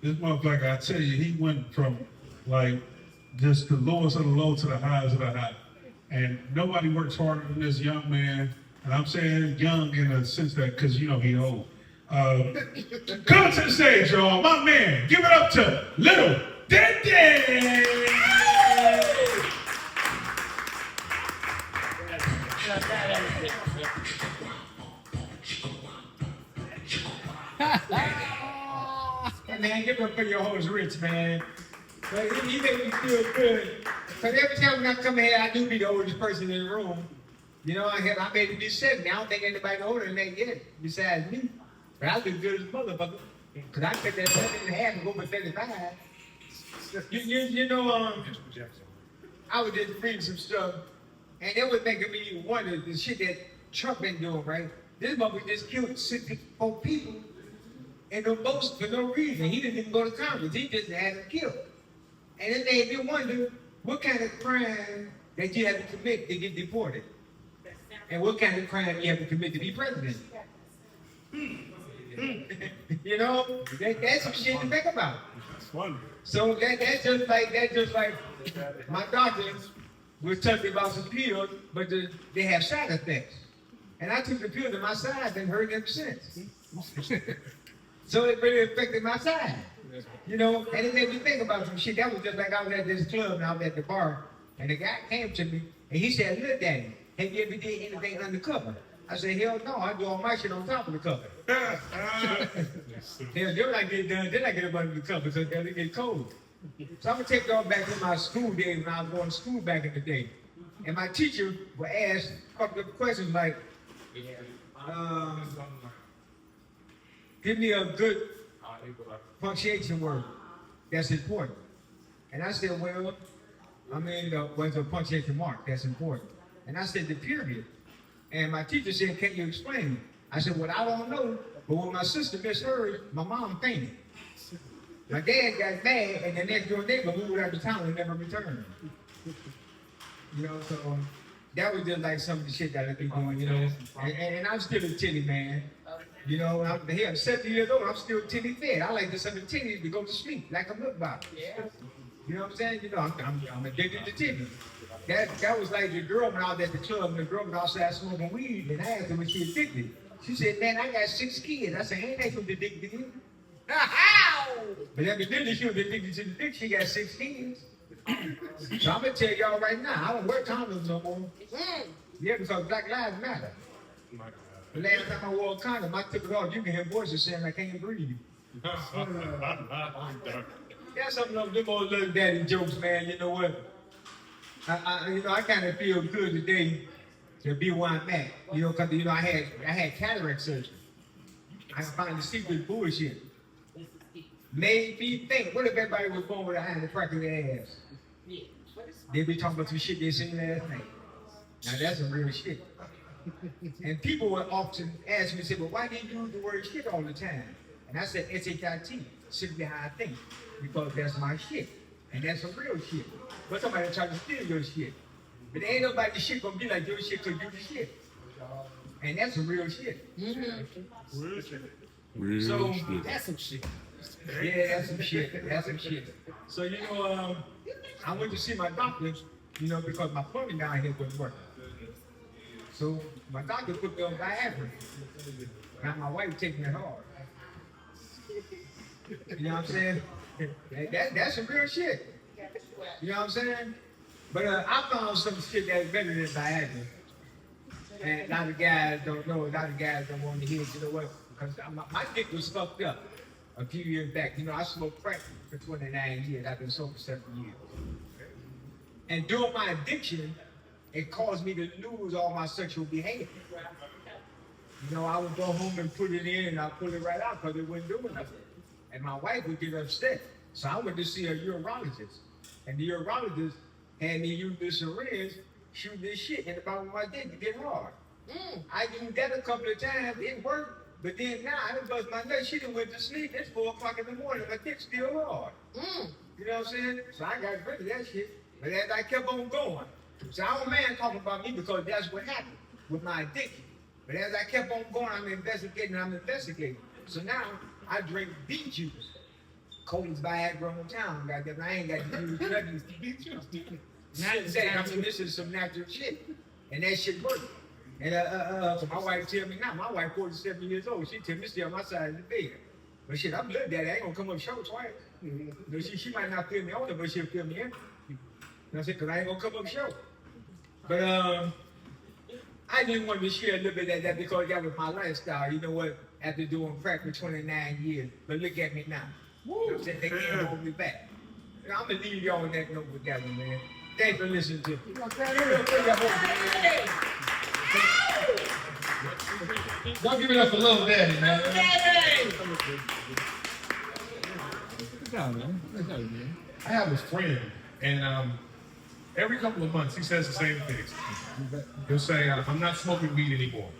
This motherfucker, I tell you, he went from like just the lowest of the low to the highest of the high. And nobody works harder than this young man. And I'm saying young in a sense that because you know he old. Come to the stage, y'all. My man, give it up to Little Daddy. Hey man, give it up for your host Rich, man. But he make me feel good. Because every time when I come here, I do be the oldest person in the room. You know, I made it be 70. I don't think anybody older than that yet, besides me. But I do good as a motherfucker. Because I take that 7.5 and go for 35. You know, I was just reading some stuff, and it was making me wonder the shit that Trump been doing, right? This motherfucker just killed 64 people and the most for no reason. He didn't even go to Congress. He just had them killed. And it made me wonder what kind of crime that you have to commit to get deported. And what kind of crime you have to commit to be president. You know, that's some shit to think about. So that's just like my doctor was telling me about some pills, but they have side effects. And I took the pills and my side and hurt them since. So it really affected my side. You know, and it made me think about some shit. That was just like I was at this club and I was at the bar, and the guy came to me and he said, "Look, Daddy, have you ever did anything undercover?" I said, "Hell no, I do all my shit on top of the cover." Hell, then I get done, then I get up under the cover so it get cold. So I'm gonna take y'all back to my school days when I was going to school back in the day. And my teacher would ask a couple of questions like, give me a good punctuation word that's important. And I said, well, what's a punctuation mark that's important? And I said, the period. And my teacher said, can you explain it? I said, well, I don't know, but when my sister misheard, my mom fainted. My dad got mad, and the next door neighbor moved out of town and never returned. You know, so that was just like some of the shit that I be doing, you know. And I'm still a titty man. You know, I'm 70 years old, I'm still titty fed. I like to suck the titties to go to sleep, like a milk bottle. You know what I'm saying? You know, I'm addicted to titties. That was like the girl when I was at the club, and the girl was outside smoking weed, and I asked her when she addicted. She said, man, I got 6 kids. I said, ain't that what addicted to you? But evidently she was addicted to the dick, she got 6 kids. So I'm gonna tell y'all right now, I don't wear condoms no more. Yeah, because Black Lives Matter. The last time I wore a condom, I took it off. You can hear voices saying I can't breathe. That's something of them old little daddy jokes, man. You know what? I kind of feel good today to be where I'm at. You know, because I had cataract surgery. I finally see this bullshit. Made me think, what if everybody was born with a hand in the crack of their ass? They be talking about some shit they seen last night. Now that's some real shit. And people would often ask me, say, well, why do you use the word shit all the time? And I said, S-H-I-T, simply how I think, because that's my shit. And that's some real shit. But somebody try to steal your shit. But ain't nobody's shit gonna be like your shit because you the shit. And that's some real shit. Mm-hmm. Real shit. So, that's some shit. Yeah, that's some shit. That's some shit. So, you know, I went to see my doctor, you know, because my plumbing down here wasn't working. So my doctor put me on Viagra. Now my wife taking it hard. You know what I'm saying? That's some real shit. You know what I'm saying? But I found some shit that's better than Viagra. And a lot of guys don't know, a lot of guys don't want to hear it. You know what? Because my dick was fucked up a few years back. You know, I smoked crack for 29 years. I've been sober for 7 years. And during my addiction, it caused me to lose all my sexual behavior. You know, I would go home and put it in and I'd pull it right out because it wasn't doing nothing. And my wife would get upset. So I went to see a urologist. And the urologist had me use this syringe, shoot this shit in the bottom of my dick to get hard. I used that a couple of times, it worked. But then now I done bust my nut, she done went to sleep. It's 4 o'clock in the morning, my dick's still hard. You know what I'm saying? So I got rid of that shit. But as I kept on going, so our man talking about me because that's what happened with my addiction. But as I kept on going, I'm investigating. So now I drink beet juice, coldest Viagra in town. Goddamn, I ain't got to use nothing. I mean, this is some natural shit, and that shit works. And my wife tell me now. My wife 47 years old. She tell me stay on my side of the bed. But shit, I'm good, Daddy. I ain't gonna come up short twice. But she might not feel me older, but she'll feel me empty. You know what I'm saying? Cause I ain't gonna come up short. But I just wanted to share a little bit of that because that was my lifestyle. You know what? After doing crack for 29 years, but look at me now. You know what I'm saying? They can't hold me back. And I'm gonna leave y'all on that note with that one, man. Thanks for listening to me. Don't give it up for little daddy, man. I have a friend, and every couple of months he says the same things. He'll say, "I'm not smoking weed anymore."